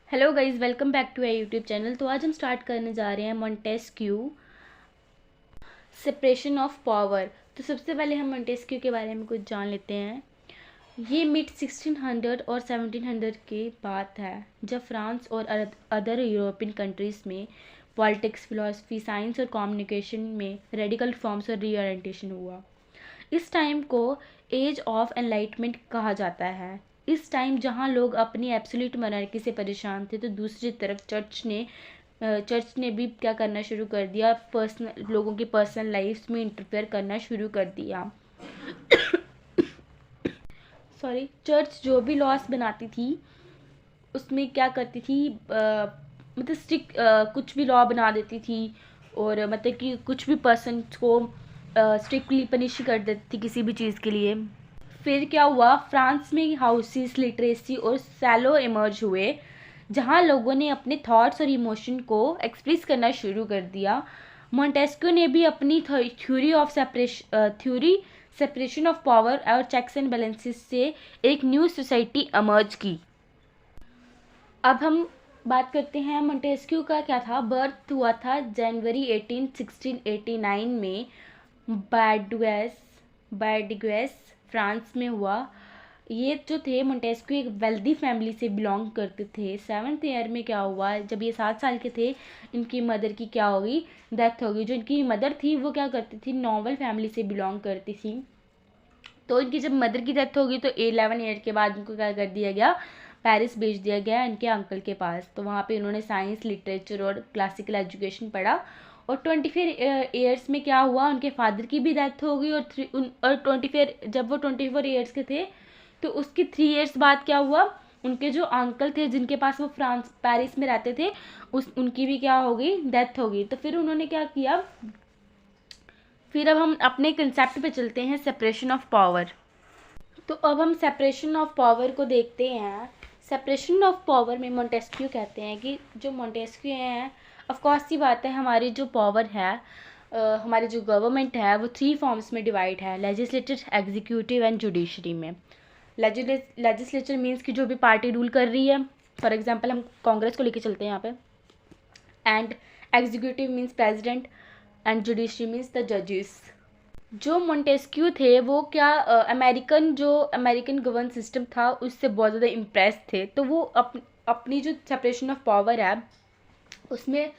Hello guys, welcome back to our YouTube channel. तो आज हम स्टार्ट करने जा रहे हैं मॉन्टेस्क्यू सेपरेशन ऑफ पावर। तो सबसे पहले हम मॉन्टेस्क्यू के बारे में कुछ जान लेते हैं। ये मिड 1600 और 1700 की बात है, जब फ्रांस और अदर यूरोपियन कंट्रीज़ में पॉलिटिक्स, फिलॉसफी, साइंस और कम्युनिकेशन में रेडिकल रिफॉर्म्स और रीओरिएंटेशन हुआ। इस टाइम को एज ऑफ एनलाइटमेंट कहा जाता है। इस टाइम जहाँ लोग अपनी एब्सोल्यूट मोनार्की से परेशान थे, तो दूसरी तरफ चर्च ने भी क्या करना शुरू कर दिया, लोगों की पर्सनल लाइफ्स में इंटरफेयर करना शुरू कर दिया। चर्च जो भी लॉस बनाती थी उसमें क्या करती थी, मतलब स्ट्रिक्ट कुछ भी लॉ बना देती थी, और मतलब कि कुछ भी पर्सन को स्ट्रिक्टली पनिश कर देती थी किसी भी चीज़ के लिए। फिर क्या हुआ, फ्रांस में हाउसेस, लिटरेसी और सैलो इमर्ज हुए, जहाँ लोगों ने अपने थॉट्स और इमोशन को एक्सप्रेस करना शुरू कर दिया। मॉन्टेस्क्यू ने भी अपनी थ्योरी सेपरेशन ऑफ पावर और चेक्स एंड बैलेंसेस से एक न्यू सोसाइटी इमर्ज की। अब हम बात करते हैं मॉन्टेस्क्यू का क्या था। बर्थ हुआ था जनवरी 1689 में बार्डिग्वेस फ्रांस में हुआ। ये जो थे मॉन्टेस्क्यू एक वेल्दी फैमिली से बिलोंग करते थे। 7th ईयर में क्या हुआ, जब ये 7 साल के थे, इनकी मदर की क्या होगी, डेथ होगी। जो इनकी मदर थी वो क्या करती थी, नॉबल फैमिली से बिलोंग करती थी। तो इनकी जब मदर की डेथ होगी तो 11 ईयर के बाद इनको क्या कर दिया गया, पेरिस भेज दिया गया इनके अंकल के पास। तो वहाँ पे इन्होंने साइंस, लिटरेचर और क्लासिकल एजुकेशन पढ़ा। और 24 ईयर्स में क्या हुआ, उनके फादर की भी डेथ हो गई। और 24 जब वो 24 ईयर्स के थे, तो उसके 3 ईयर्स बाद क्या हुआ, उनके जो अंकल थे जिनके पास वो फ्रांस पेरिस में रहते थे, उनकी भी क्या हो गई, डेथ हो गई। तो फिर उन्होंने क्या किया, फिर अब हम अपने कंसेप्ट पे चलते हैं, सेपरेशन ऑफ पावर। तो अब हम सेपरेशन ऑफ पावर को देखते हैं। सेपरेशन ऑफ पावर में मॉन्टेस्क्यू कहते हैं कि जो मॉन्टेस्क्यू हैं, ऑफ कोर्स सी बात है, हमारी जो पावर है, हमारी जो गवर्नमेंट है, वो 3 फॉर्म्स में डिवाइड है, लेजिस्लेटिव, एग्जीक्यूटिव एंड जुडिशरी में। लेजिस्लेचर मीन्स कि जो भी पार्टी रूल कर रही है, फॉर एग्जांपल हम कांग्रेस को लेके चलते हैं यहाँ पे। And executive means president, and judiciary means the जजेस। जो मॉन्टेस्क्यू थे वो क्या, अमेरिकन गवर्न सिस्टम था उससे बहुत ज़्यादा इम्प्रेस थे। तो वो अपनी जो सेपरेशन ऑफ पावर है उसमें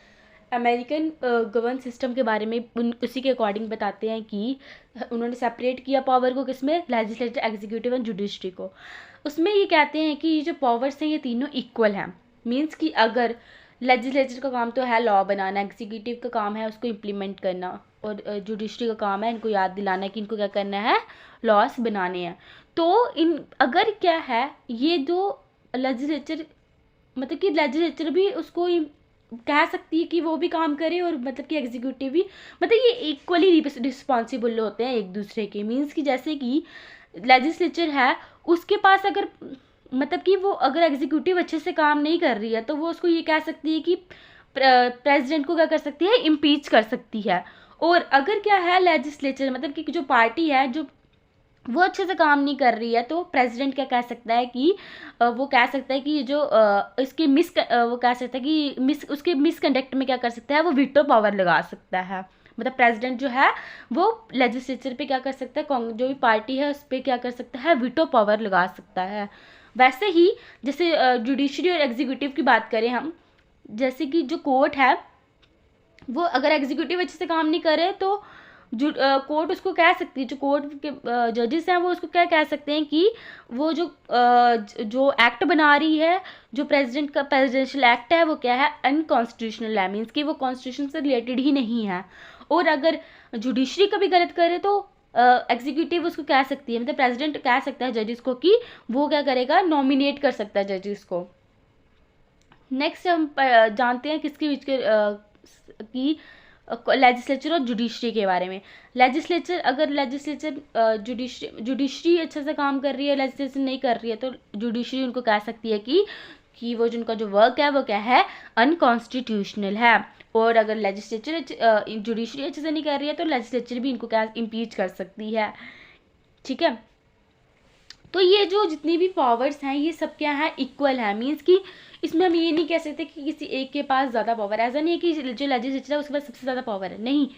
अमेरिकन गवर्न सिस्टम के बारे में उसी के अकॉर्डिंग बताते हैं कि उन्होंने सेपरेट किया पावर को, किसमें, लेजिस्लेटिव, एग्जीक्यूटिव एंड जुडिशरी को। उसमें ये कहते हैं कि ये जो पावर्स हैं ये तीनों इक्वल हैं। मीन्स कि अगर लेजिस्लेचर का काम तो है लॉ बनाना, एग्जीक्यूटिव का काम है उसको इम्प्लीमेंट करना, और जुडिशरी का काम है इनको याद दिलाना कि इनको क्या करना है, लॉस बनाने हैं। तो इन अगर क्या है, ये जो लेजिस्लेचर, मतलब कि लेजिस्लेचर भी उसको कह सकती है कि वो भी काम करे, और मतलब कि एग्जीक्यूटिव भी, मतलब ये इक्वली रिस्पॉन्सिबल होते हैं एक दूसरे के। मीन्स कि जैसे कि लेजिस्लेचर है, उसके पास अगर, मतलब कि वो अगर एग्जीक्यूटिव अच्छे से काम नहीं कर रही है, तो वो उसको ये कह सकती है कि प्रेसिडेंट को क्या कर सकती है, इम्पीच कर सकती है। और अगर क्या है, लेजिस्लेचर मतलब कि जो पार्टी है, जो वो अच्छे से काम नहीं कर रही है, तो प्रेसिडेंट क्या कह सकता है कि वो कह सकता है कि जो इसकी वो कह सकता है कि उसके मिसकंडक्ट में क्या कर सकता है, वो वीटो पावर लगा सकता है। मतलब प्रेसिडेंट जो है वो लेजिस्लेचर पे क्या कर सकता है, जो भी पार्टी है उस पर क्या कर सकता है, वीटो पावर लगा सकता है। वैसे ही जैसे जुडिशरी और एग्जीक्यूटिव की बात करें हम, जैसे कि जो कोर्ट है वो अगर एग्जीक्यूटिव अच्छे से काम नहीं करे, तो कोर्ट उसको कह सकती है, जो कोर्ट के जजेस हैं वो उसको क्या कह सकते हैं कि वो जो एक्ट बना रही है, जो प्रेसिडेंट का प्रेसिडेंशियल एक्ट है, वो क्या है, अनकॉन्स्टिट्यूशनल है। मीन्स कि वो कॉन्स्टिट्यूशन से रिलेटेड ही नहीं है। और अगर जुडिशरी कभी गलत करे तो एग्जीक्यूटिव उसको कह सकती है, मतलब प्रेसिडेंट कह सकता है जजेस को कि वो क्या करेगा, नॉमिनेट कर सकता है जजेस को। नेक्स्ट हम जानते हैं किसके बीच के कि लेजिस्लेचर और जुडिशरी के बारे में। अगर लेजिस्लेचर जुडिशरी अच्छे से काम कर रही है, लेजिस्लेचर नहीं कर रही है, तो जुडिशरी उनको कह सकती है कि वो जिनका जो वर्क है वो क्या है, अनकॉन्स्टिट्यूशनल है। और अगर लेजिस्लेचर जुडिशरी अच्छे से नहीं कर रही है, तो लेजिस्लेचर भी इनको क्या, इम्पीच कर सकती है। ठीक है। तो ये जो जितनी भी पावर्स हैं ये सब क्या है, इक्वल है। मीन्स कि इसमें हम ये नहीं कह सकते कि किसी एक के पास ज़्यादा पावर है। ऐसा नहीं है कि जो लेजिस्लेचर है उसके पास सबसे ज़्यादा पावर है, नहीं।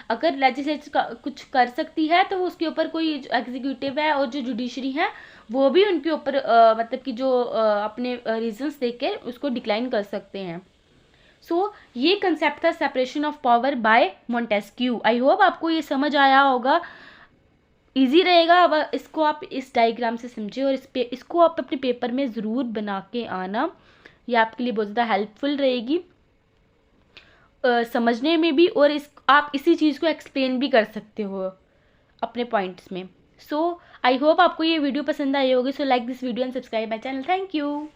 अगर लेजिस्लेचर कुछ कर सकती है तो उसके ऊपर कोई एग्जीक्यूटिव है और जो जुडिशरी है वो भी उनके ऊपर मतलब कि जो अपने रीजंस देख के उसको डिक्लाइन कर सकते हैं। सो ये कंसेप्ट था separation of power bye Montesquieu. I hope आपको ये समझ आया होगा, इजी रहेगा। अब इसको आप इस डायग्राम से समझिए और इसको आप अपने पेपर में ज़रूर बना के आना। ये आपके लिए बहुत ज़्यादा हेल्पफुल रहेगी समझने में भी, और आप इसी चीज़ को एक्सप्लेन भी कर सकते हो अपने पॉइंट्स में। सो आई होप आपको ये वीडियो पसंद आई होगी। So like this video and subscribe my channel. Thank you.